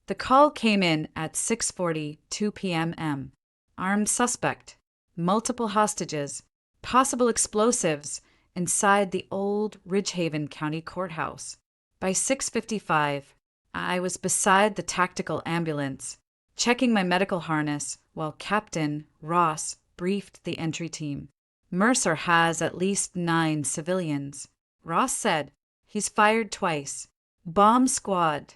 The call came in at 6:42 p.m. Armed suspect, multiple hostages, possible explosives inside the old Ridgehaven County Courthouse. By 6:55, I was beside the tactical ambulance, checking my medical harness while Captain Ross briefed the entry team. Mercer has at least 9 civilians. Ross said, he's fired twice. Bomb squad.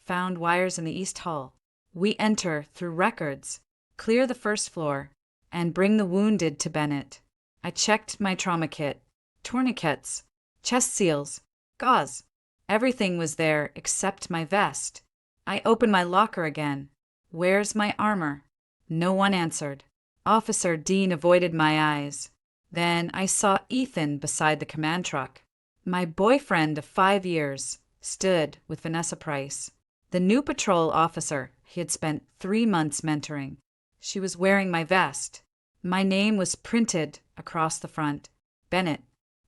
Found wires in the East Hall. We enter through records, clear the first floor, and bring the wounded to Bennett. I checked my trauma kit, tourniquets, chest seals, gauze. Everything was there except my vest. I opened my locker again. Where's my armor? No one answered. Officer Dean avoided my eyes. Then I saw Ethan beside the command truck. My boyfriend of 5 years stood with Vanessa Price, the new patrol officer he had spent 3 months mentoring. She was wearing my vest. My name was printed across the front. Bennett.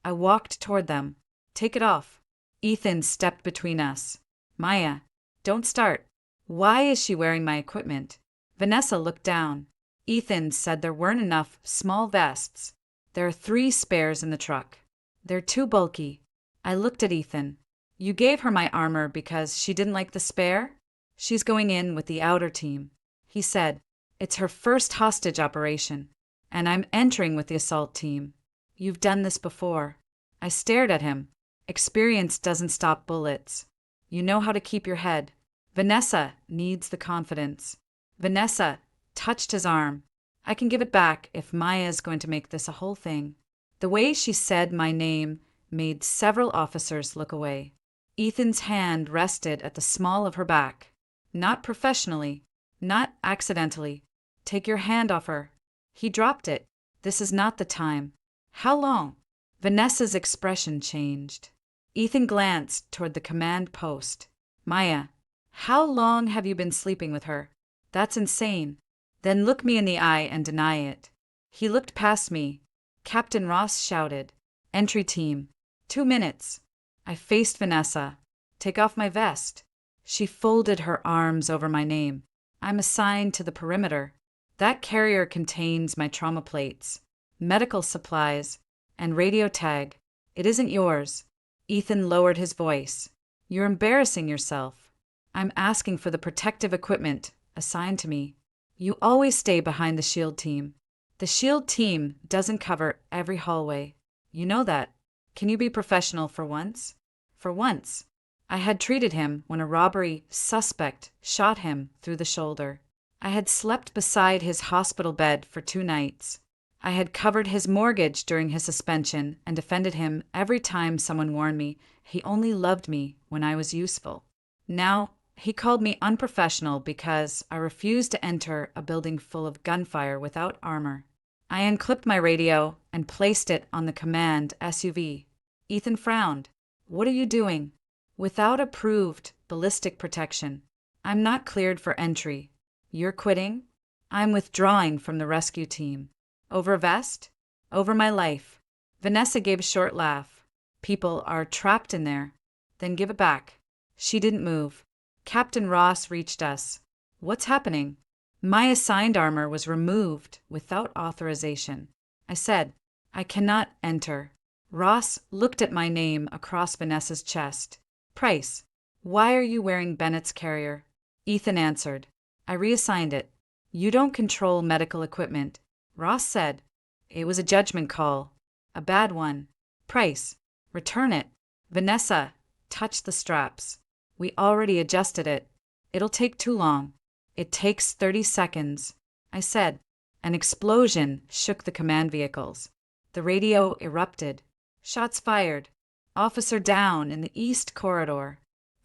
I walked toward them. Take it off. Ethan stepped between us. Maya, don't start. Why is she wearing my equipment? Vanessa looked down. Ethan said there weren't enough small vests. There are 3 spares in the truck. They're too bulky. I looked at Ethan. You gave her my armor because she didn't like the spare? She's going in with the outer team. He said, it's her first hostage operation, and I'm entering with the assault team. You've done this before. I stared at him. Experience doesn't stop bullets. You know how to keep your head. Vanessa needs the confidence. Vanessa touched his arm. I can give it back if Maya is going to make this a whole thing. The way she said my name made several officers look away. Ethan's hand rested at the small of her back. Not professionally, not accidentally. Take your hand off her. He dropped it. This is not the time. How long? Vanessa's expression changed. Ethan glanced toward the command post. Maya, how long have you been sleeping with her? That's insane. Then look me in the eye and deny it. He looked past me. Captain Ross shouted, entry team, 2 minutes. I faced Vanessa. Take off my vest. She folded her arms over my name. I'm assigned to the perimeter. That carrier contains my trauma plates, medical supplies, and radio tag. It isn't yours. Ethan lowered his voice. You're embarrassing yourself. I'm asking for the protective equipment assigned to me. You always stay behind the SHIELD team. The SHIELD team doesn't cover every hallway. You know that. Can you be professional for once? For once. I had treated him when a robbery suspect shot him through the shoulder. I had slept beside his hospital bed for 2 nights. I had covered his mortgage during his suspension and defended him every time someone warned me he only loved me when I was useful. Now, he called me unprofessional because I refused to enter a building full of gunfire without armor. I unclipped my radio and placed it on the command SUV. Ethan frowned. What are you doing? Without approved ballistic protection. I'm not cleared for entry. You're quitting? I'm withdrawing from the rescue team. Over vest? Over my life. Vanessa gave a short laugh. People are trapped in there. Then give it back. She didn't move. Captain Ross reached us. What's happening? My assigned armor was removed without authorization. I said, I cannot enter. Ross looked at my name across Vanessa's chest. Price, why are you wearing Bennett's carrier? Ethan answered. I reassigned it. You don't control medical equipment. Ross said. It was a judgment call. A bad one. Price, return it. Vanessa touched the straps. We already adjusted it. It'll take too long. It takes 30 seconds. I said. An explosion shook the command vehicles. The radio erupted. Shots fired. Officer down in the east corridor.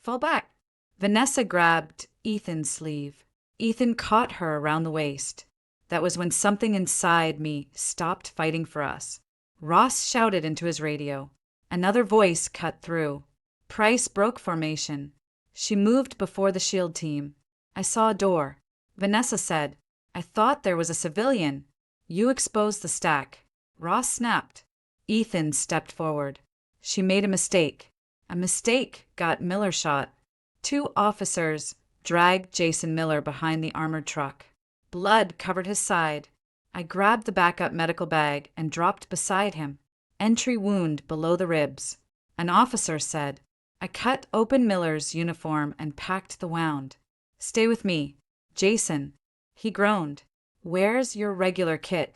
Fall back. Vanessa grabbed Ethan's sleeve. Ethan caught her around the waist. That was when something inside me stopped fighting for us. Ross shouted into his radio. Another voice cut through. Price broke formation. She moved before the SHIELD team. I saw a door. Vanessa said, I thought there was a civilian. You exposed the stack. Ross snapped. Ethan stepped forward. She made a mistake. A mistake got Miller shot. 2 officers dragged Jason Miller behind the armored truck. Blood covered his side. I grabbed the backup medical bag and dropped beside him. Entry wound below the ribs. An officer said. I cut open Miller's uniform and packed the wound. Stay with me, Jason. He groaned. Where's your regular kit?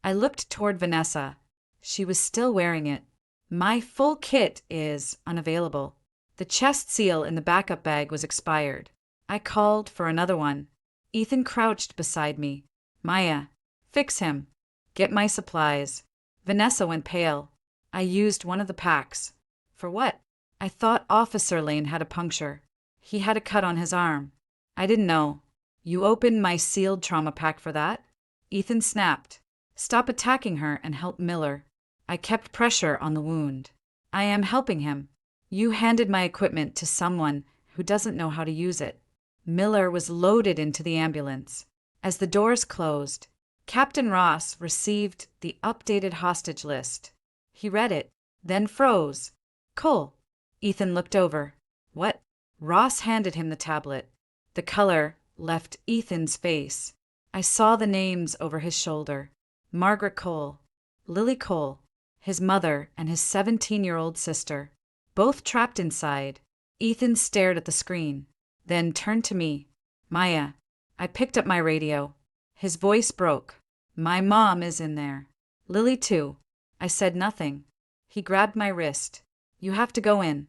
I looked toward Vanessa. She was still wearing it. My full kit is unavailable. The chest seal in the backup bag was expired. I called for another one. Ethan crouched beside me. Maya, fix him. Get my supplies. Vanessa went pale. I used one of the packs. For what? I thought Officer Lane had a puncture. He had a cut on his arm. I didn't know. You opened my sealed trauma pack for that? Ethan snapped. Stop attacking her and help Miller. I kept pressure on the wound. I am helping him. You handed my equipment to someone who doesn't know how to use it. Miller was loaded into the ambulance. As the doors closed, Captain Ross received the updated hostage list. He read it, then froze. Cole. Ethan looked over. What? Ross handed him the tablet. The color left Ethan's face. I saw the names over his shoulder. Margaret Cole, Lily Cole, his mother and his 17-year-old sister, both trapped inside. Ethan stared at the screen, then turned to me. Maya. I picked up my radio. His voice broke. My mom is in there. Lily too. I said nothing. He grabbed my wrist. You have to go in.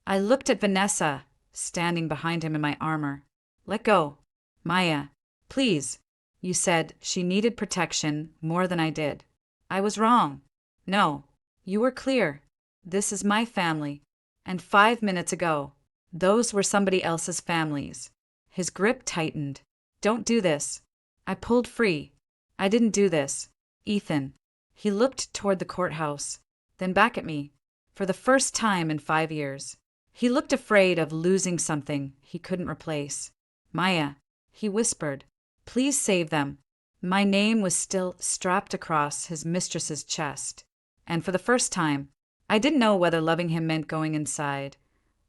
I looked at Vanessa, standing behind him in my armor. Let go. Maya. Please. You said she needed protection more than I did. I was wrong. No. You were clear. This is my family. And 5 minutes ago, those were somebody else's families. His grip tightened. Don't do this. I pulled free. I didn't do this. Ethan. He looked toward the courthouse, then back at me. For the first time in 5 years. He looked afraid of losing something he couldn't replace. Maya. He whispered. Please save them. My name was still strapped across his mistress's chest. And for the first time, I didn't know whether loving him meant going inside,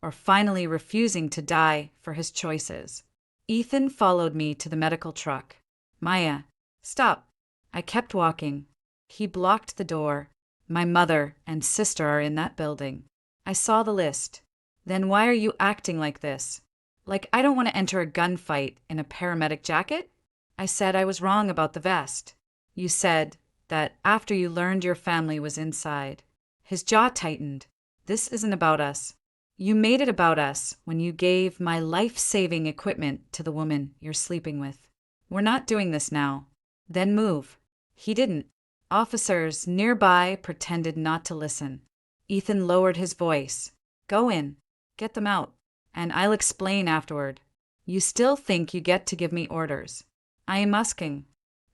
or finally refusing to die for his choices. Ethan followed me to the medical truck. Maya. Stop. I kept walking. He blocked the door. My mother and sister are in that building. I saw the list. Then why are you acting like this? Like I don't want to enter a gunfight in a paramedic jacket? I said I was wrong about the vest. You said that after you learned your family was inside. His jaw tightened. This isn't about us. You made it about us when you gave my life-saving equipment to the woman you're sleeping with. We're not doing this now. Then move. He didn't. Officers nearby pretended not to listen. Ethan lowered his voice. Go in. Get them out. And I'll explain afterward. You still think you get to give me orders. I am asking.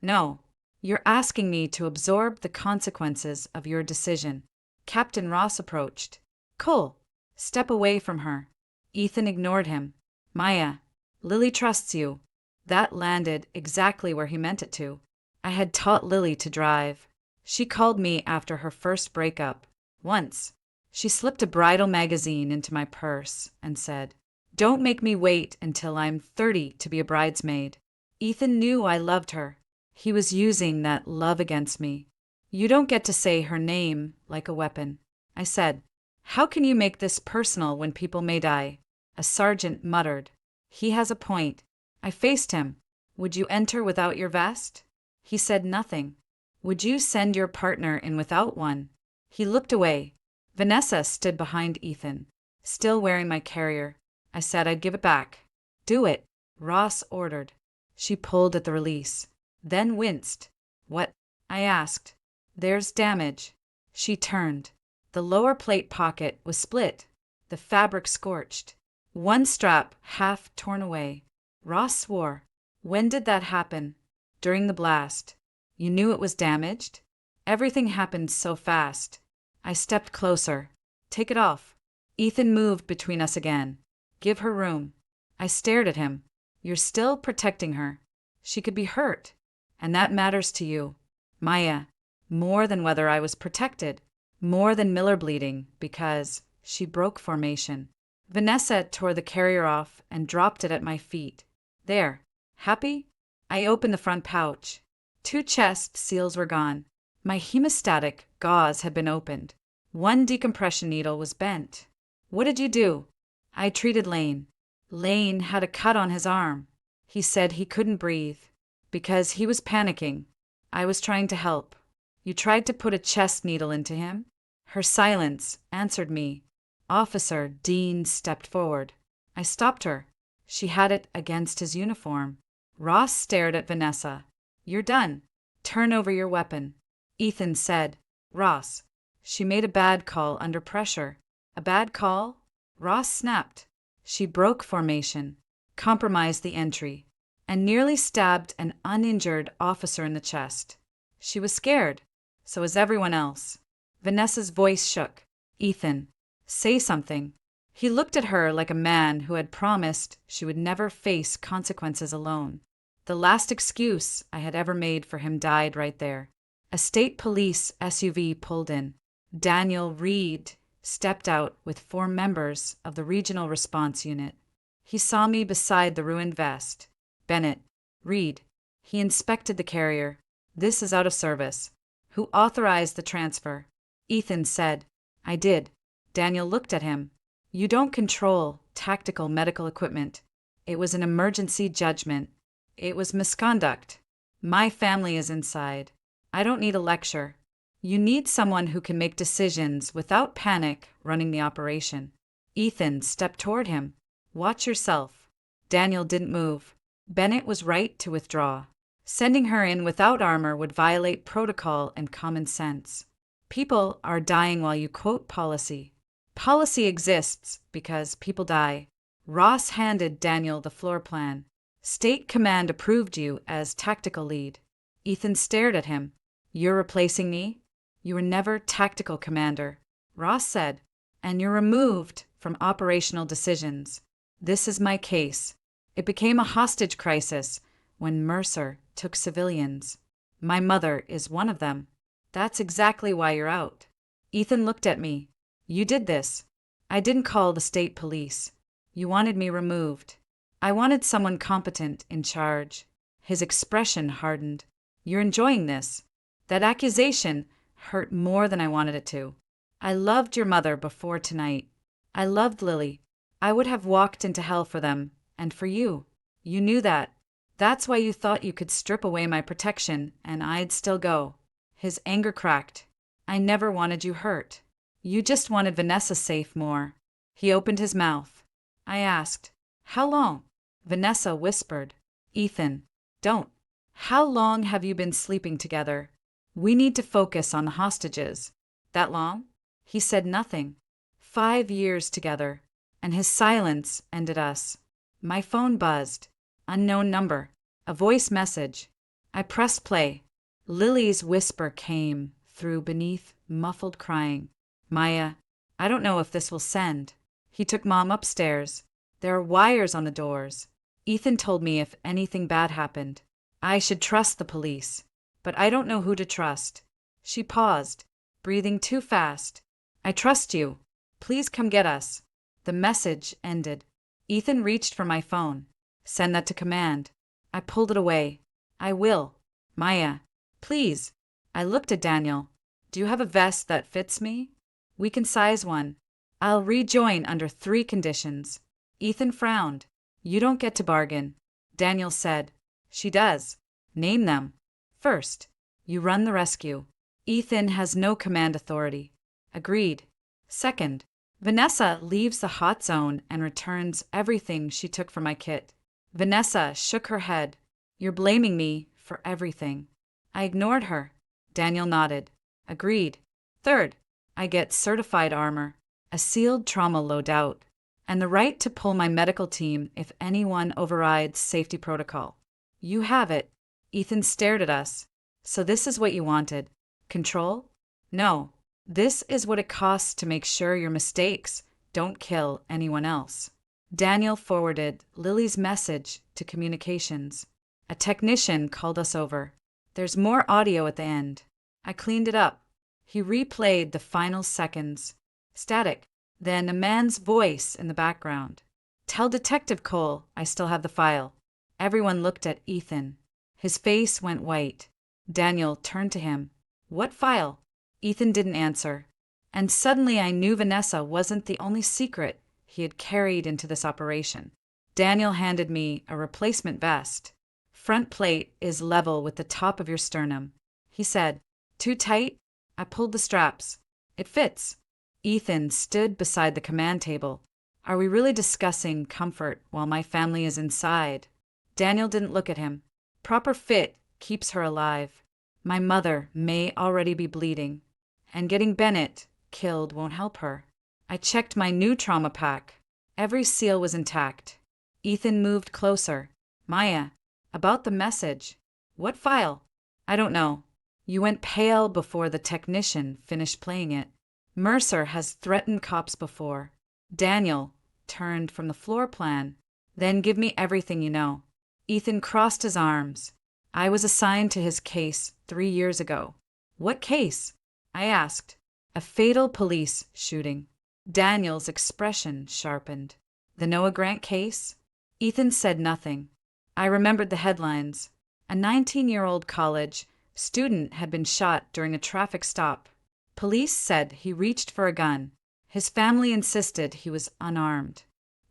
No. You're asking me to absorb the consequences of your decision. Captain Ross approached. Cole. Step away from her. Ethan ignored him. Maya. Lily trusts you. That landed exactly where he meant it to. I had taught Lily to drive. She called me after her first breakup. Once. She slipped a bridal magazine into my purse and said, Don't make me wait until I'm 30 to be a bridesmaid. Ethan knew I loved her. He was using that love against me. You don't get to say her name like a weapon. I said, How can you make this personal when people may die? A sergeant muttered. He has a point. I faced him. Would you enter without your vest? He said nothing. Would you send your partner in without one? He looked away. Vanessa stood behind Ethan, still wearing my carrier. I said I'd give it back. Do it, Ross ordered. She pulled at the release, then winced. What? I asked. There's damage. She turned. The lower plate pocket was split, the fabric scorched. One strap half torn away. Ross swore. When did that happen? During the blast. You knew it was damaged? Everything happened so fast. I stepped closer. Take it off. Ethan moved between us again. Give her room. I stared at him. You're still protecting her. She could be hurt. And that matters to you. Maya. More than whether I was protected. More than Miller bleeding, because she broke formation. Vanessa tore the carrier off and dropped it at my feet. There. Happy? I opened the front pouch. 2 chest seals were gone. My hemostatic gauze had been opened. 1 decompression needle was bent. What did you do? I treated Lane. Lane had a cut on his arm. He said he couldn't breathe. Because he was panicking. I was trying to help. You tried to put a chest needle into him? Her silence answered me. Officer Dean stepped forward. I stopped her. She had it against his uniform. Ross stared at Vanessa. You're done. Turn over your weapon. Ethan said. Ross. She made a bad call under pressure. A bad call? Ross snapped. She broke formation, compromised the entry, and nearly stabbed an uninjured officer in the chest. She was scared. So was everyone else. Vanessa's voice shook. Ethan. Say something. He looked at her like a man who had promised she would never face consequences alone. The last excuse I had ever made for him died right there. A state police SUV pulled in. Daniel Reed stepped out with 4 members of the Regional Response Unit. He saw me beside the ruined vest. Bennett. Reed. He inspected the carrier. This is out of service. Who authorized the transfer? Ethan said. I did. Daniel looked at him. You don't control tactical medical equipment. It was an emergency judgment. It was misconduct. My family is inside. I don't need a lecture. You need someone who can make decisions without panic running the operation. Ethan stepped toward him. Watch yourself. Daniel didn't move. Bennett was right to withdraw. Sending her in without armor would violate protocol and common sense. People are dying while you quote policy. Policy exists because people die. Ross handed Daniel the floor plan. State Command approved you as tactical lead. Ethan stared at him. You're replacing me? You were never tactical commander. Ross said. And you're removed from operational decisions. This is my case. It became a hostage crisis when Mercer took civilians. My mother is one of them. That's exactly why you're out. Ethan looked at me. You did this. I didn't call the state police. You wanted me removed. I wanted someone competent in charge. His expression hardened. You're enjoying this. That accusation hurt more than I wanted it to. I loved your mother before tonight. I loved Lily. I would have walked into hell for them, and for you. You knew that. That's why you thought you could strip away my protection, and I'd still go. His anger cracked. I never wanted you hurt. You just wanted Vanessa safe more. He opened his mouth. I asked, how long? Vanessa whispered. Ethan, don't. How long have you been sleeping together? We need to focus on the hostages. That long? He said nothing. 5 years together, and his silence ended us. My phone buzzed. Unknown number. A voice message. I pressed play. Lily's whisper came through beneath muffled crying. Maya, I don't know if this will send. He took Mom upstairs. There are wires on the doors. Ethan told me if anything bad happened, I should trust the police. But I don't know who to trust. She paused, breathing too fast. I trust you. Please come get us. The message ended. Ethan reached for my phone. Send that to command. I pulled it away. I will. Maya, please. I looked at Daniel. Do you have a vest that fits me? We can size one. I'll rejoin under 3 conditions. Ethan frowned. You don't get to bargain. Daniel said. She does. Name them. First, you run the rescue. Ethan has no command authority. Agreed. Second, Vanessa leaves the hot zone and returns everything she took from my kit. Vanessa shook her head. You're blaming me for everything. I ignored her. Daniel nodded. Agreed. Third, I get certified armor, a sealed trauma loadout, and the right to pull my medical team if anyone overrides safety protocol. You have it. Ethan stared at us. So this is what you wanted. Control? No. This is what it costs to make sure your mistakes don't kill anyone else. Daniel forwarded Lily's message to communications. A technician called us over. There's more audio at the end. I cleaned it up. He replayed the final seconds. Static. Then a man's voice in the background. Tell Detective Cole I still have the file. Everyone looked at Ethan. His face went white. Daniel turned to him. What file? Ethan didn't answer. And suddenly I knew Vanessa wasn't the only secret he had carried into this operation. Daniel handed me a replacement vest. Front plate is level with the top of your sternum. He said, Too tight? I pulled the straps. It fits. Ethan stood beside the command table. Are we really discussing comfort while my family is inside? Daniel didn't look at him. Proper fit keeps her alive. My mother may already be bleeding, and getting Bennett killed won't help her. I checked my new trauma pack. Every seal was intact. Ethan moved closer. Maya, about the message. What file? I don't know. You went pale before the technician finished playing it. Mercer has threatened cops before. Daniel turned from the floor plan. Then give me everything you know. Ethan crossed his arms. I was assigned to his case 3 years ago. What case? I asked. A fatal police shooting. Daniel's expression sharpened. The Noah Grant case? Ethan said nothing. I remembered the headlines. A 19-year-old college student had been shot during a traffic stop. Police said he reached for a gun. His family insisted he was unarmed.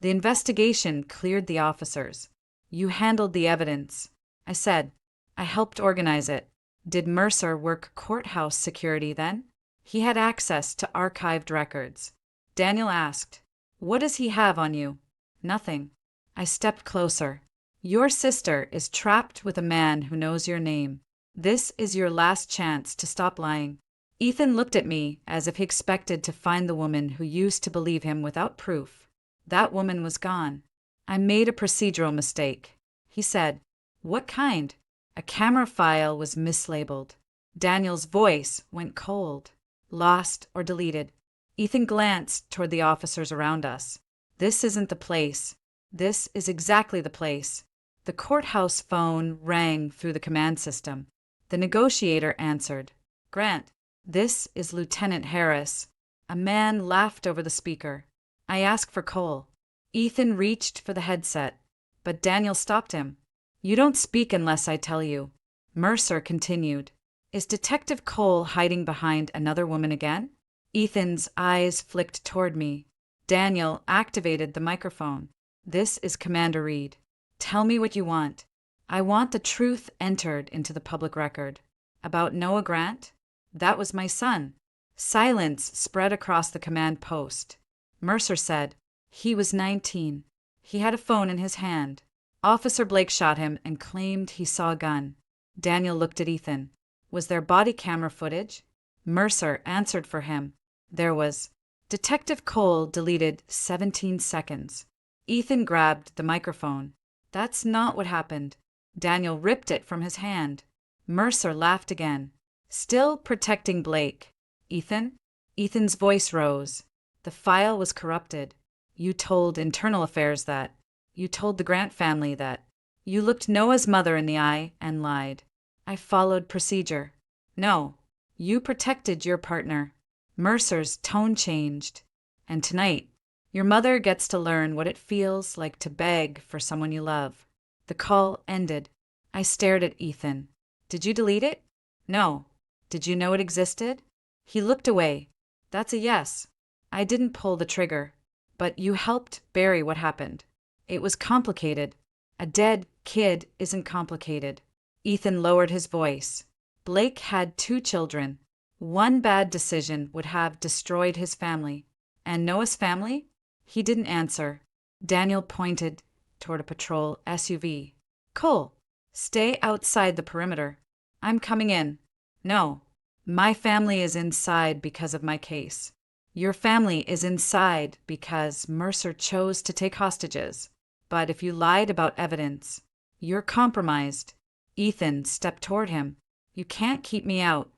The investigation cleared the officers. You handled the evidence. I said, I helped organize it. Did Mercer work courthouse security then? He had access to archived records. Daniel asked, What does he have on you? Nothing. I stepped closer. Your sister is trapped with a man who knows your name. This is your last chance to stop lying. Ethan looked at me as if he expected to find the woman who used to believe him without proof. That woman was gone. I made a procedural mistake. He said, What kind? A camera file was mislabeled. Daniel's voice went cold. Lost or deleted. Ethan glanced toward the officers around us. This isn't the place. This is exactly the place. The courthouse phone rang through the command system. The negotiator answered. Grant, this is Lieutenant Harris. A man laughed over the speaker. I asked for Cole. Ethan reached for the headset, but Daniel stopped him. You don't speak unless I tell you. Mercer continued. Is Detective Cole hiding behind another woman again? Ethan's eyes flicked toward me. Daniel activated the microphone. This is Commander Reed. Tell me what you want. I want the truth entered into the public record. About Noah Grant? That was my son. Silence spread across the command post. Mercer said, He was 19. He had a phone in his hand. Officer Blake shot him and claimed he saw a gun. Daniel looked at Ethan. Was there body camera footage? Mercer answered for him. There was. Detective Cole deleted 17 seconds. Ethan grabbed the microphone. That's not what happened. Daniel ripped it from his hand. Mercer laughed again. Still protecting Blake. Ethan? Ethan's voice rose. The file was corrupted. You told Internal Affairs that. You told the Grant family that. You looked Noah's mother in the eye and lied. I followed procedure. No, you protected your partner. Mercer's tone changed. And tonight, your mother gets to learn what it feels like to beg for someone you love. The call ended. I stared at Ethan. Did you delete it? No. Did you know it existed? He looked away. That's a yes. I didn't pull the trigger. But you helped bury what happened. It was complicated. A dead kid isn't complicated. Ethan lowered his voice. Blake had 2 children. One bad decision would have destroyed his family. And Noah's family? He didn't answer. Daniel pointed toward a patrol SUV. Cole, stay outside the perimeter. I'm coming in. No, my family is inside because of my case. Your family is inside because Mercer chose to take hostages. But if you lied about evidence, you're compromised. Ethan stepped toward him. You can't keep me out.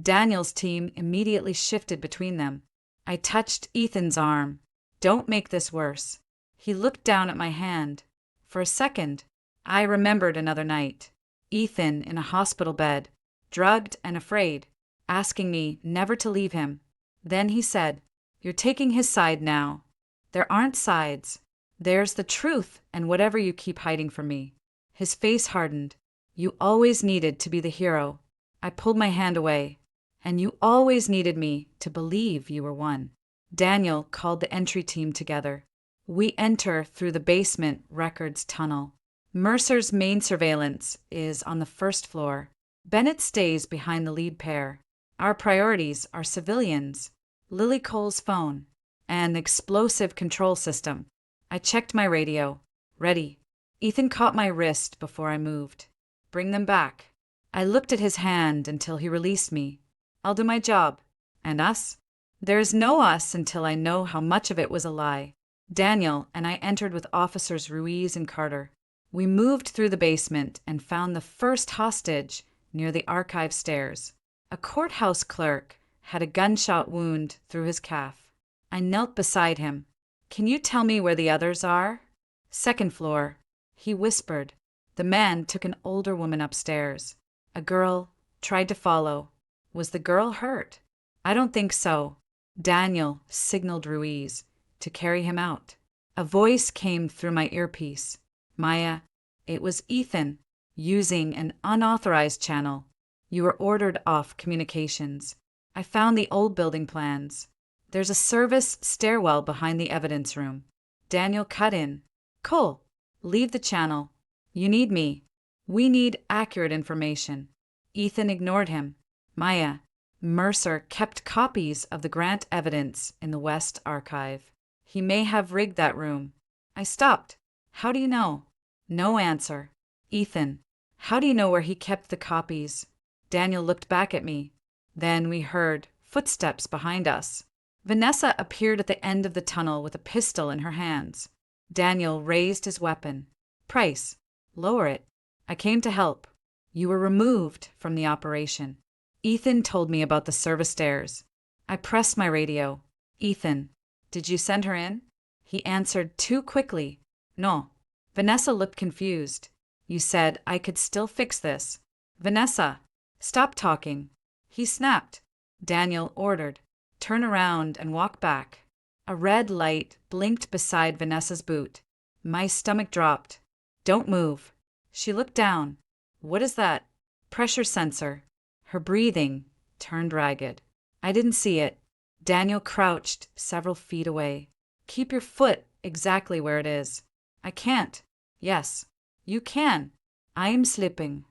Daniel's team immediately shifted between them. I touched Ethan's arm. Don't make this worse. He looked down at my hand. For a second, I remembered another night. Ethan in a hospital bed, drugged and afraid, asking me never to leave him. Then he said, You're taking his side now. There aren't sides. There's the truth and whatever you keep hiding from me. His face hardened. You always needed to be the hero. I pulled my hand away. And you always needed me to believe you were one. Daniel called the entry team together. We enter through the basement records tunnel. Mercer's main surveillance is on the first floor. Bennett stays behind the lead pair. Our priorities are civilians, Lily Cole's phone, and the explosive control system. I checked my radio. Ready. Ethan caught my wrist before I moved. Bring them back. I looked at his hand until he released me. I'll do my job. And us? There's no us until I know how much of it was a lie. Daniel and I entered with Officers Ruiz and Carter. We moved through the basement and found the first hostage near the archive stairs. A courthouse clerk had a gunshot wound through his calf. I knelt beside him. Can you tell me where the others are? Second floor. He whispered. The man took an older woman upstairs. A girl tried to follow. Was the girl hurt? I don't think so. Daniel signaled Ruiz to carry him out. A voice came through my earpiece. Maya, it was Ethan, using an unauthorized channel. You were ordered off communications. I found the old building plans. There's a service stairwell behind the evidence room. Daniel cut in. Cole, leave the channel. You need me. We need accurate information. Ethan ignored him. Maya, Mercer kept copies of the grant evidence in the West Archive. He may have rigged that room. I stopped. How do you know? No answer. Ethan, how do you know where he kept the copies? Daniel looked back at me. Then we heard footsteps behind us. Vanessa appeared at the end of the tunnel with a pistol in her hands. Daniel raised his weapon. Price, lower it. I came to help. You were removed from the operation. Ethan told me about the service stairs. I pressed my radio. Ethan, did you send her in? He answered too quickly. No. Vanessa looked confused. You said I could still fix this. Vanessa, stop talking. He snapped. Daniel ordered. Turn around and walk back. A red light blinked beside Vanessa's boot. My stomach dropped. Don't move. She looked down. What is that? Pressure sensor. Her breathing turned ragged. I didn't see it. Daniel crouched several feet away. Keep your foot exactly where it is. I can't. Yes, you can. I am slipping.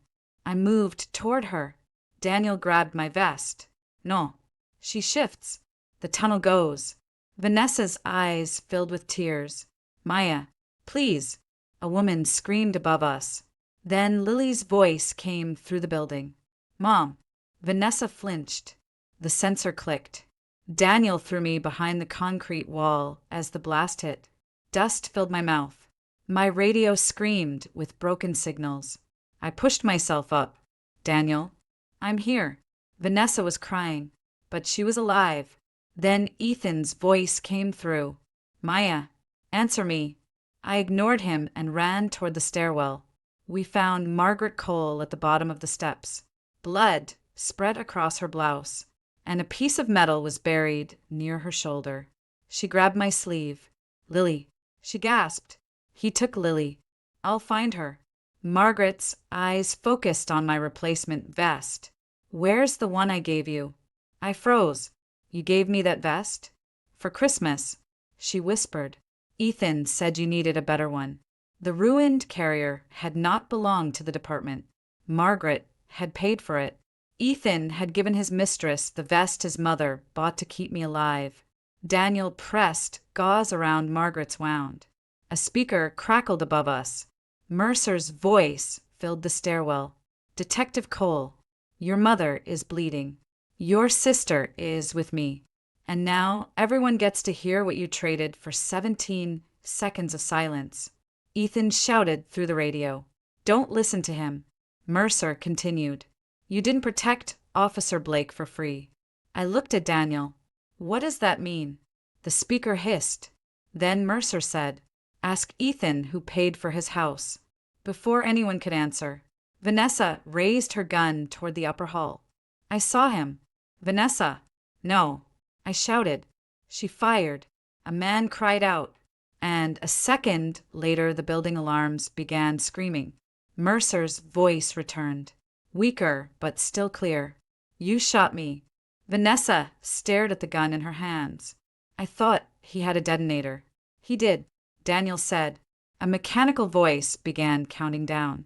I moved toward her. Daniel grabbed my vest. No. She shifts. The tunnel goes. Vanessa's eyes filled with tears. Maya, please. A woman screamed above us. Then Lily's voice came through the building. Mom. Vanessa flinched. The sensor clicked. Daniel threw me behind the concrete wall as the blast hit. Dust filled my mouth. My radio screamed with broken signals. I pushed myself up. Daniel, I'm here. Vanessa was crying, but she was alive. Then Ethan's voice came through. Maya, answer me. I ignored him and ran toward the stairwell. We found Margaret Cole at the bottom of the steps. Blood spread across her blouse, and a piece of metal was buried near her shoulder. She grabbed my sleeve. Lily, she gasped. He took Lily. I'll find her. Margaret's eyes focused on my replacement vest. Where's the one I gave you? I froze. You gave me that vest? For Christmas, she whispered. Ethan said you needed a better one. The ruined carrier had not belonged to the department. Margaret had paid for it. Ethan had given his mistress the vest his mother bought to keep me alive. Daniel pressed gauze around Margaret's wound. A speaker crackled above us. Mercer's voice filled the stairwell. Detective Cole, your mother is bleeding. Your sister is with me. And now everyone gets to hear what you traded for 17 seconds of silence. Ethan shouted through the radio. Don't listen to him. Mercer continued. You didn't protect Officer Blake for free. I looked at Daniel. What does that mean? The speaker hissed. Then Mercer said, ask Ethan who paid for his house. Before anyone could answer, Vanessa raised her gun toward the upper hall. I saw him. Vanessa. No. I shouted. She fired. A man cried out. And a second later, the building alarms began screaming. Mercer's voice returned, weaker but still clear. You shot me. Vanessa stared at the gun in her hands. I thought he had a detonator. He did, Daniel said. A mechanical voice began counting down.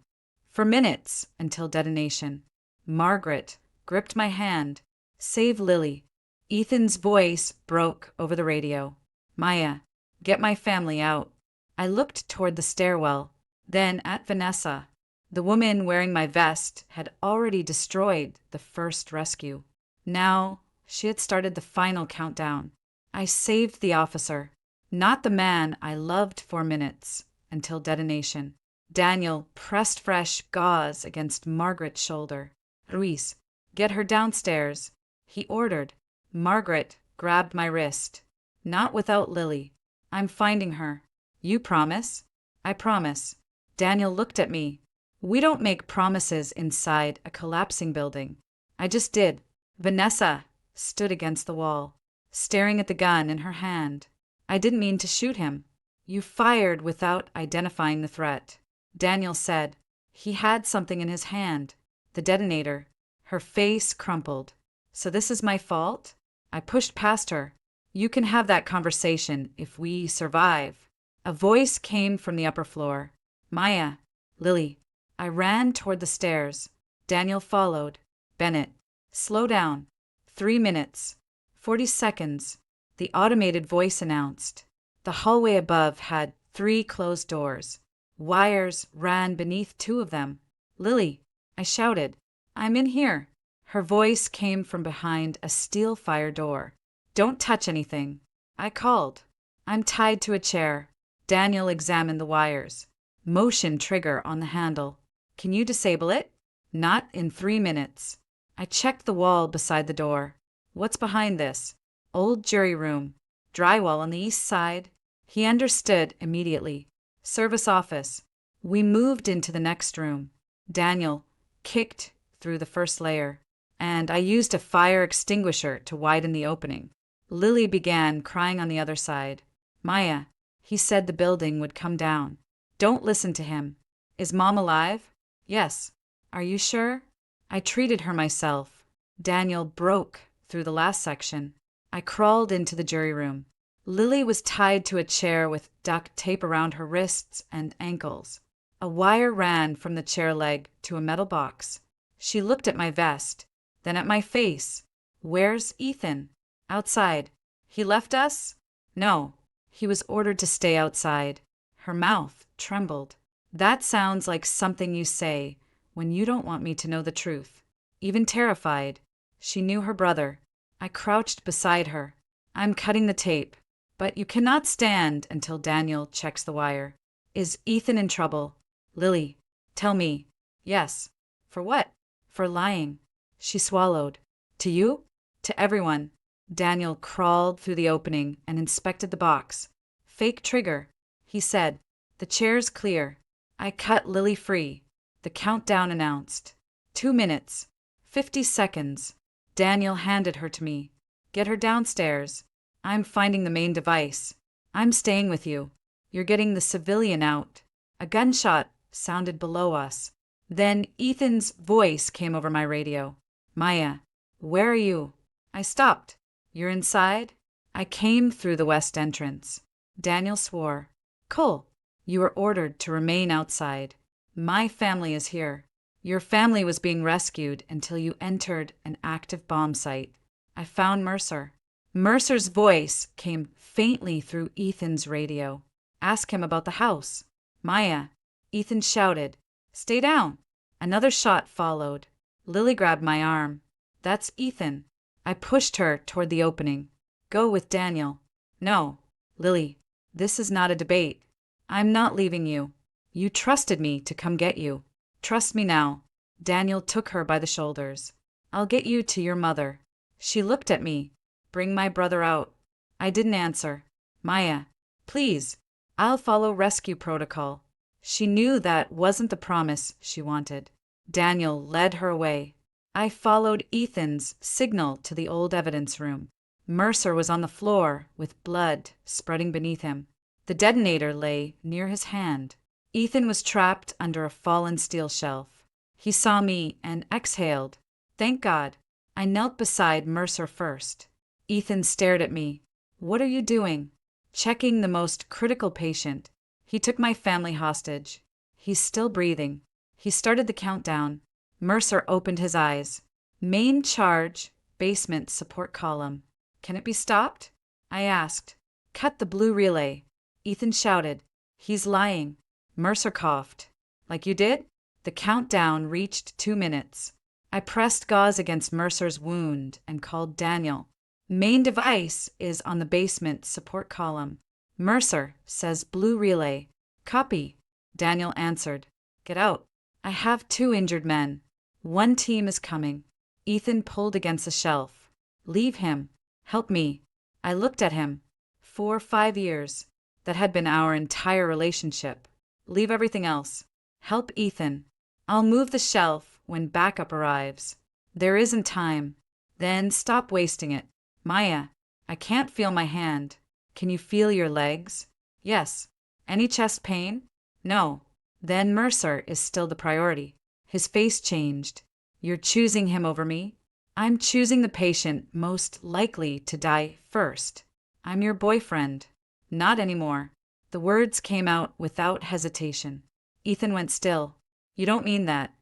For minutes until detonation. Margaret gripped my hand. Save Lily. Ethan's voice broke over the radio. Maya, get my family out. I looked toward the stairwell, then at Vanessa. The woman wearing my vest had already destroyed the first rescue. Now she had started the final countdown. I saved the officer, not the man I loved for minutes, until detonation. Daniel pressed fresh gauze against Margaret's shoulder. Ruiz, get her downstairs, he ordered. Margaret grabbed my wrist. Not without Lily. I'm finding her. You promise? I promise. Daniel looked at me. We don't make promises inside a collapsing building. I just did. Vanessa stood against the wall, staring at the gun in her hand. I didn't mean to shoot him. You fired without identifying the threat. Daniel said. He had something in his hand. The detonator. Her face crumpled. So this is my fault? I pushed past her. You can have that conversation if we survive. A voice came from the upper floor. Maya, Lily. I ran toward the stairs. Daniel followed. Bennett, slow down. 3 minutes. 40 seconds. The automated voice announced. The hallway above had 3 closed doors. Wires ran beneath 2 of them. Lily, I shouted. I'm in here. Her voice came from behind a steel fire door. Don't touch anything. I called. I'm tied to a chair. Daniel examined the wires. Motion trigger on the handle. Can you disable it? Not in 3 minutes. I checked the wall beside the door. What's behind this? Old jury room. Drywall on the east side. He understood immediately. Service office. We moved into the next room. Daniel kicked through the first layer, and I used a fire extinguisher to widen the opening. Lily began crying on the other side. Maya, he said the building would come down. Don't listen to him. Is Mom alive? Yes. Are you sure? I treated her myself. Daniel broke through the last section. I crawled into the jury room. Lily was tied to a chair with duct tape around her wrists and ankles. A wire ran from the chair leg to a metal box. She looked at my vest, then at my face. Where's Ethan? Outside. He left us? No. He was ordered to stay outside. Her mouth trembled. That sounds like something you say when you don't want me to know the truth. Even terrified. She knew her brother. I crouched beside her. I'm cutting the tape, but you cannot stand until Daniel checks the wire. Is Ethan in trouble? Lily, tell me. Yes. For what? For lying. She swallowed. To you? To everyone. Daniel crawled through the opening and inspected the box. Fake trigger. He said, the chair's clear. I cut Lily free. The countdown announced. 2 minutes. 50 seconds. Daniel handed her to me. Get her downstairs. I'm finding the main device. I'm staying with you. You're getting the civilian out. A gunshot sounded below us. Then Ethan's voice came over my radio. Maya, where are you? I stopped. You're inside? I came through the west entrance. Daniel swore. Cole, you were ordered to remain outside. My family is here. Your family was being rescued until you entered an active bomb site. I found Mercer. Mercer's voice came faintly through Ethan's radio. Ask him about the house. Maya. Ethan shouted. Stay down. Another shot followed. Lily grabbed my arm. That's Ethan. I pushed her toward the opening. Go with Daniel. No. Lily, this is not a debate. I'm not leaving you. You trusted me to come get you. Trust me now. Daniel took her by the shoulders. I'll get you to your mother. She looked at me. Bring my brother out. I didn't answer. Maya, please. I'll follow rescue protocol. She knew that wasn't the promise she wanted. Daniel led her away. I followed Ethan's signal to the old evidence room. Mercer was on the floor, with blood spreading beneath him. The detonator lay near his hand. Ethan was trapped under a fallen steel shelf. He saw me and exhaled. Thank God. I knelt beside Mercer first. Ethan stared at me. What are you doing? Checking the most critical patient. He took my family hostage. He's still breathing. He started the countdown. Mercer opened his eyes. Main charge, basement support column. Can it be stopped? I asked. Cut the blue relay. Ethan shouted. He's lying. Mercer coughed. Like you did? The countdown reached 2 minutes. I pressed gauze against Mercer's wound and called Daniel. Main device is on the basement support column. Mercer says blue relay. Copy. Daniel answered. Get out. I have 2 injured men. One team is coming. Ethan pulled against the shelf. Leave him. Help me. I looked at him. 4 or 5 years. That had been our entire relationship. Leave everything else. Help Ethan. I'll move the shelf when backup arrives. There isn't time. Then stop wasting it. Maya, I can't feel my hand. Can you feel your legs? Yes. Any chest pain? No. Then Mercer is still the priority. His face changed. You're choosing him over me? I'm choosing the patient most likely to die first. I'm your boyfriend. Not anymore. The words came out without hesitation. Ethan went still. You don't mean that.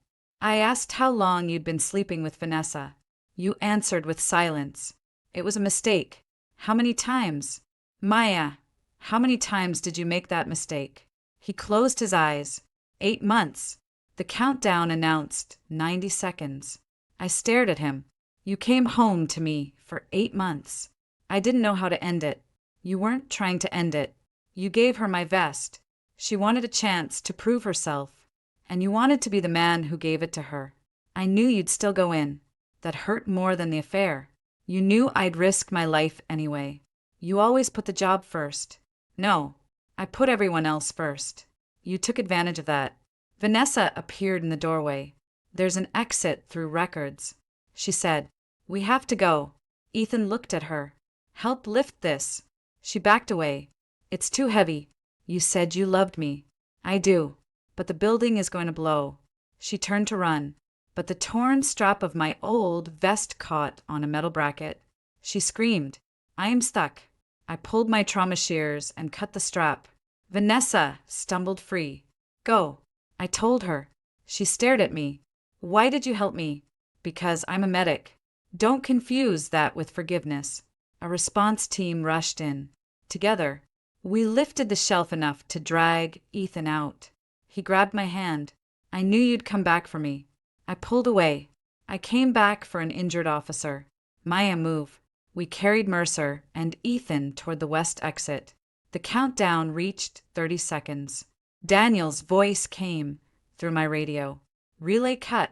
I asked how long you'd been sleeping with Vanessa. You answered with silence. It was a mistake. How many times? Maya, how many times did you make that mistake? He closed his eyes. 8 months. The countdown announced 90 seconds. I stared at him. You came home to me for 8 months. I didn't know how to end it. You weren't trying to end it. You gave her my vest. She wanted a chance to prove herself. And you wanted to be the man who gave it to her. I knew you'd still go in. That hurt more than the affair. You knew I'd risk my life anyway. You always put the job first. No, I put everyone else first. You took advantage of that. Vanessa appeared in the doorway. There's an exit through records. She said, we have to go. Ethan looked at her. Help lift this. She backed away. It's too heavy. You said you loved me. I do. But the building is going to blow. She turned to run. But the torn strap of my old vest caught on a metal bracket. She screamed. I am stuck. I pulled my trauma shears and cut the strap. Vanessa stumbled free. Go. I told her. She stared at me. Why did you help me? Because I'm a medic. Don't confuse that with forgiveness. A response team rushed in. Together, we lifted the shelf enough to drag Ethan out. He grabbed my hand. I knew you'd come back for me. I pulled away. I came back for an injured officer. Maya, move. We carried Mercer and Ethan toward the west exit. The countdown reached 30 seconds. Daniel's voice came through my radio. Relay cut.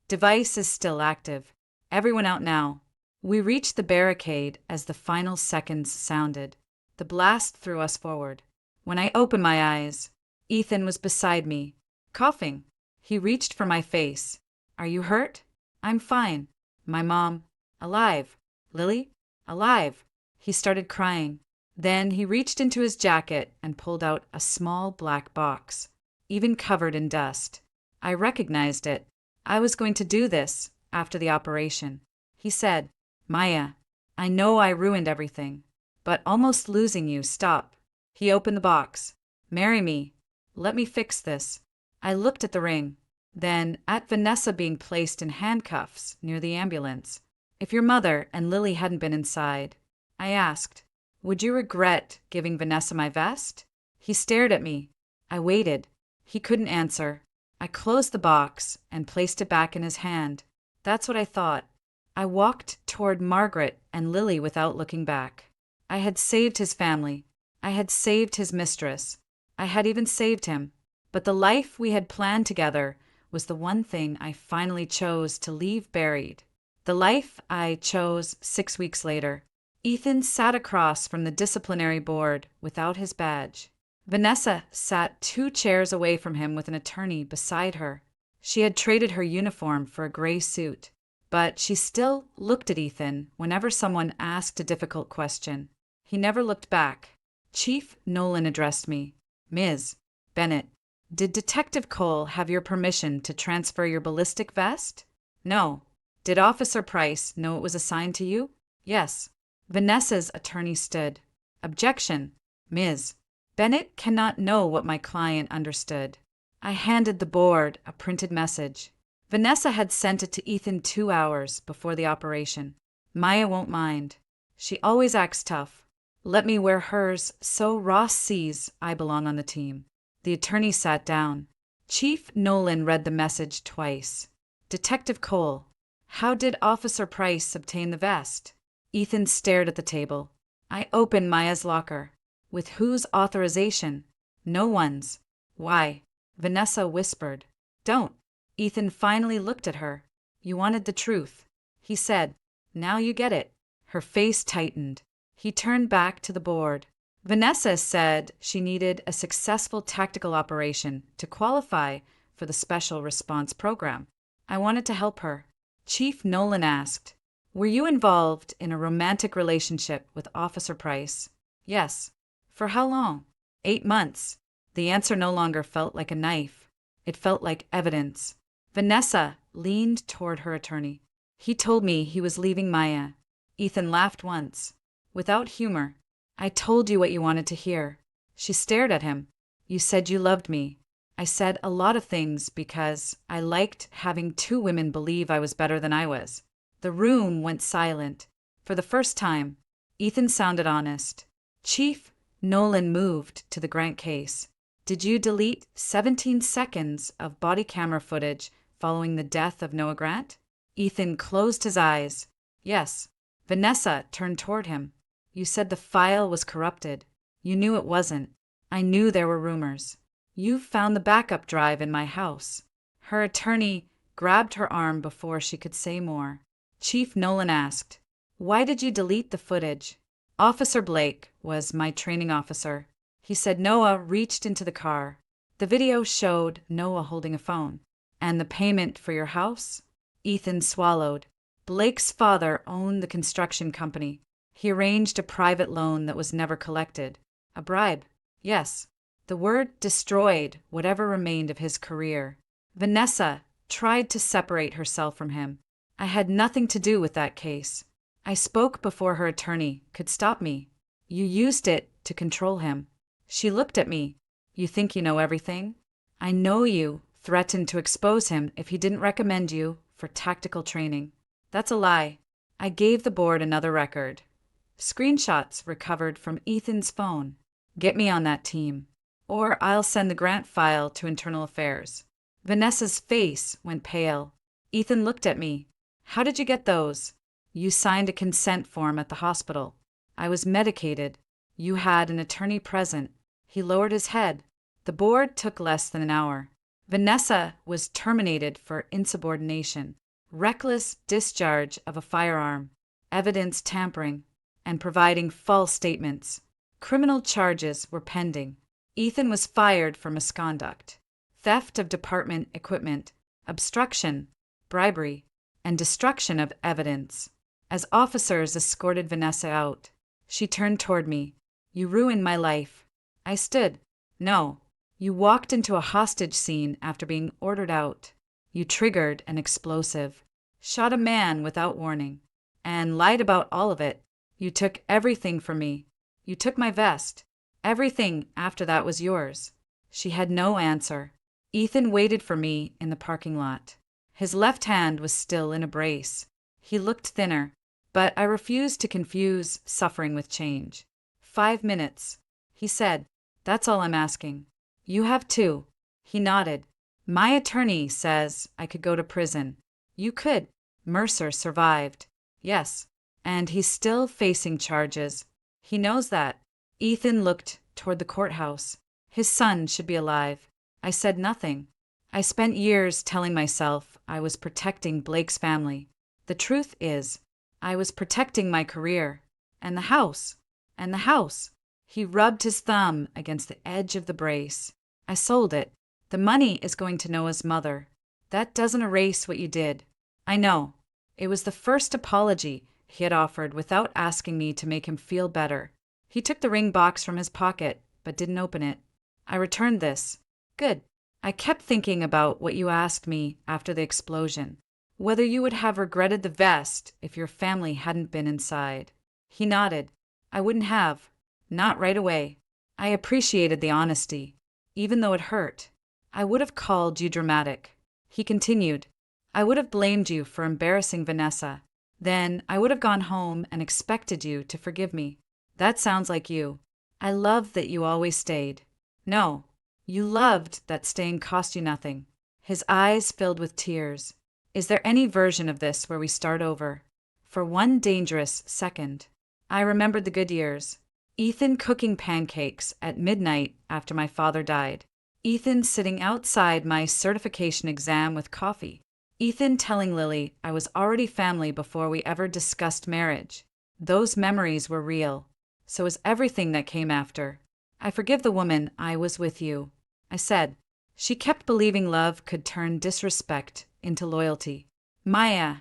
Device is still active. Everyone out now. We reached the barricade as the final seconds sounded. The blast threw us forward. When I opened my eyes, Ethan was beside me, coughing. He reached for my face. Are you hurt? I'm fine. My mom, alive. Lily, alive. He started crying. Then he reached into his jacket and pulled out a small black box, even covered in dust. I recognized it. I was going to do this after the operation. He said, Maya, I know I ruined everything, but almost losing you, stop. He opened the box. Marry me. Let me fix this. I looked at the ring, then at Vanessa being placed in handcuffs near the ambulance. If your mother and Lily hadn't been inside, I asked, would you regret giving Vanessa my vest? He stared at me. I waited. He couldn't answer. I closed the box and placed it back in his hand. That's what I thought. I walked toward Margaret and Lily without looking back. I had saved his family. I had saved his mistress. I had even saved him. But the life we had planned together was the one thing I finally chose to leave buried. The life I chose 6 weeks later. Ethan sat across from the disciplinary board without his badge. Vanessa sat 2 chairs away from him with an attorney beside her. She had traded her uniform for a gray suit. but she still looked at Ethan whenever someone asked a difficult question. He never looked back. Chief Nolan addressed me. Ms. Bennett, did Detective Cole have your permission to transfer your ballistic vest? No. Did Officer Price know it was assigned to you? Yes. Vanessa's attorney stood. Objection. Ms. Bennett cannot know what my client understood. I handed the board a printed message. Vanessa had sent it to Ethan 2 hours before the operation. Maya won't mind. She always acts tough. Let me wear hers so Ross sees I belong on the team. The attorney sat down. Chief Nolan read the message twice. Detective Cole, how did Officer Price obtain the vest? Ethan stared at the table. I opened Maya's locker. With whose authorization? No one's. Why? Vanessa whispered. Don't. Ethan finally looked at her. You wanted the truth. He said, now you get it. Her face tightened. He turned back to the board. Vanessa said she needed a successful tactical operation to qualify for the Special Response Program. I wanted to help her. Chief Nolan asked, were you involved in a romantic relationship with Officer Price? Yes. For how long? 8 months. The answer no longer felt like a knife. It felt like evidence. Vanessa leaned toward her attorney. He told me he was leaving Maya. Ethan laughed once. Without humor. I told you what you wanted to hear. She stared at him. You said you loved me. I said a lot of things because I liked having 2 women believe I was better than I was. The room went silent. For the first time, Ethan sounded honest. Chief Nolan moved to the Grant case. Did you delete 17 seconds of body camera footage following the death of Noah Grant? Ethan closed his eyes. Yes. Vanessa turned toward him. You said the file was corrupted. You knew it wasn't. I knew there were rumors. You found the backup drive in my house. Her attorney grabbed her arm before she could say more. Chief Nolan asked, why did you delete the footage? Officer Blake was my training officer. He said Noah reached into the car. The video showed Noah holding a phone. And the payment for your house? Ethan swallowed. Blake's father owned the construction company. He arranged a private loan that was never collected. A bribe. Yes. The word destroyed whatever remained of his career. Vanessa tried to separate herself from him. I had nothing to do with that case. I spoke before her attorney could stop me. You used it to control him. She looked at me. You think you know everything? I know you threatened to expose him if he didn't recommend you for tactical training. That's a lie. I gave the board another record. Screenshots recovered from Ethan's phone. Get me on that team. Or I'll send the Grant file to Internal Affairs. Vanessa's face went pale. Ethan looked at me. How did you get those? You signed a consent form at the hospital. I was medicated. You had an attorney present. He lowered his head. The board took less than an hour. Vanessa was terminated for insubordination, reckless discharge of a firearm, evidence tampering, and providing false statements. Criminal charges were pending. Ethan was fired for misconduct, theft of department equipment, obstruction, bribery, and destruction of evidence. As officers escorted Vanessa out, she turned toward me. You ruined my life. I stood. No. You walked into a hostage scene after being ordered out. You triggered an explosive, shot a man without warning, and lied about all of it. You took everything from me. You took my vest. Everything after that was yours. She had no answer. Ethan waited for me in the parking lot. His left hand was still in a brace. He looked thinner, but I refused to confuse suffering with change. 5 minutes. He said, that's all I'm asking. You have 2. He nodded. My attorney says I could go to prison. You could. Mercer survived. Yes. And he's still facing charges. He knows that. Ethan looked toward the courthouse. His son should be alive. I said nothing. I spent years telling myself I was protecting Blake's family. The truth is, I was protecting my career. And the house. And the house. He rubbed his thumb against the edge of the brace. I sold it. The money is going to Noah's mother. That doesn't erase what you did. I know. It was the first apology he had offered without asking me to make him feel better. He took the ring box from his pocket, but didn't open it. I returned this. Good. I kept thinking about what you asked me after the explosion. Whether you would have regretted the vest if your family hadn't been inside. He nodded. I wouldn't have. Not right away. I appreciated the honesty, even though it hurt. I would have called you dramatic. He continued. I would have blamed you for embarrassing Vanessa. Then I would have gone home and expected you to forgive me. That sounds like you. I love that you always stayed. No, you loved that staying cost you nothing. His eyes filled with tears. Is there any version of this where we start over? For one dangerous second, I remembered the good years. Ethan cooking pancakes at midnight after my father died. Ethan sitting outside my certification exam with coffee. Ethan telling Lily I was already family before we ever discussed marriage. Those memories were real. So was everything that came after. I forgive the woman I was with you, I said. She kept believing love could turn disrespect into loyalty. Maya,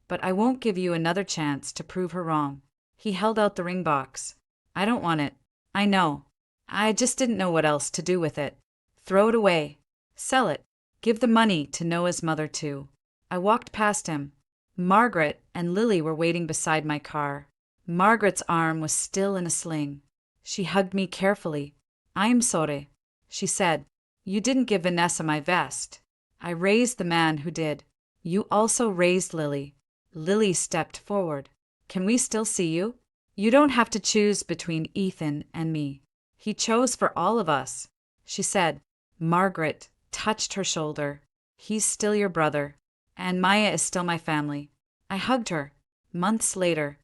but I won't give you another chance to prove her wrong. He held out the ring box. I don't want it. I know. I just didn't know what else to do with it. Throw it away. Sell it. Give the money to Noah's mother too. I walked past him. Margaret and Lily were waiting beside my car. Margaret's arm was still in a sling. She hugged me carefully. I'm sorry, she said. You didn't give Vanessa my vest. I raised the man who did. You also raised Lily. Lily stepped forward. Can we still see you? You don't have to choose between Ethan and me. He chose for all of us, she said. Margaret touched her shoulder. He's still your brother. And Maya is still my family. I hugged her. Months later,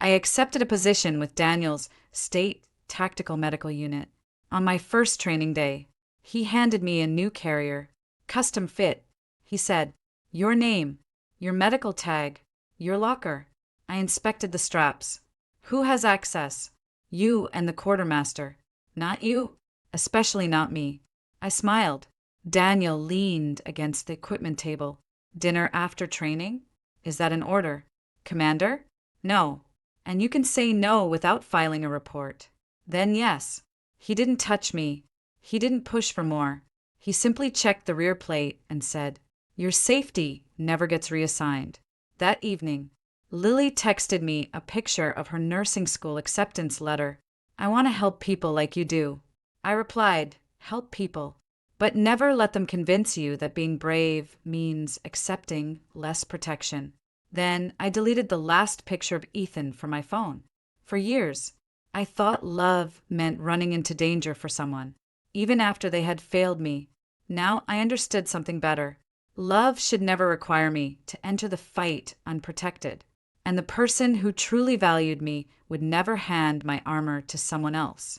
I accepted a position with Daniel's State Tactical Medical Unit. On my first training day, he handed me a new carrier, custom fit. He said, your name, your medical tag, your locker. I inspected the straps. Who has access? You and the quartermaster. Not you. Especially not me. I smiled. Daniel leaned against the equipment table. Dinner after training? Is that an order? Commander? No. And you can say no without filing a report. Then yes. He didn't touch me. He didn't push for more. He simply checked the rear plate and said, your safety never gets reassigned. That evening, Lily texted me a picture of her nursing school acceptance letter. I want to help people like you do. I replied, help people, but never let them convince you that being brave means accepting less protection. Then I deleted the last picture of Ethan from my phone. For years, I thought love meant running into danger for someone, even after they had failed me. Now I understood something better. Love should never require me to enter the fight unprotected, and the person who truly valued me would never hand my armor to someone else.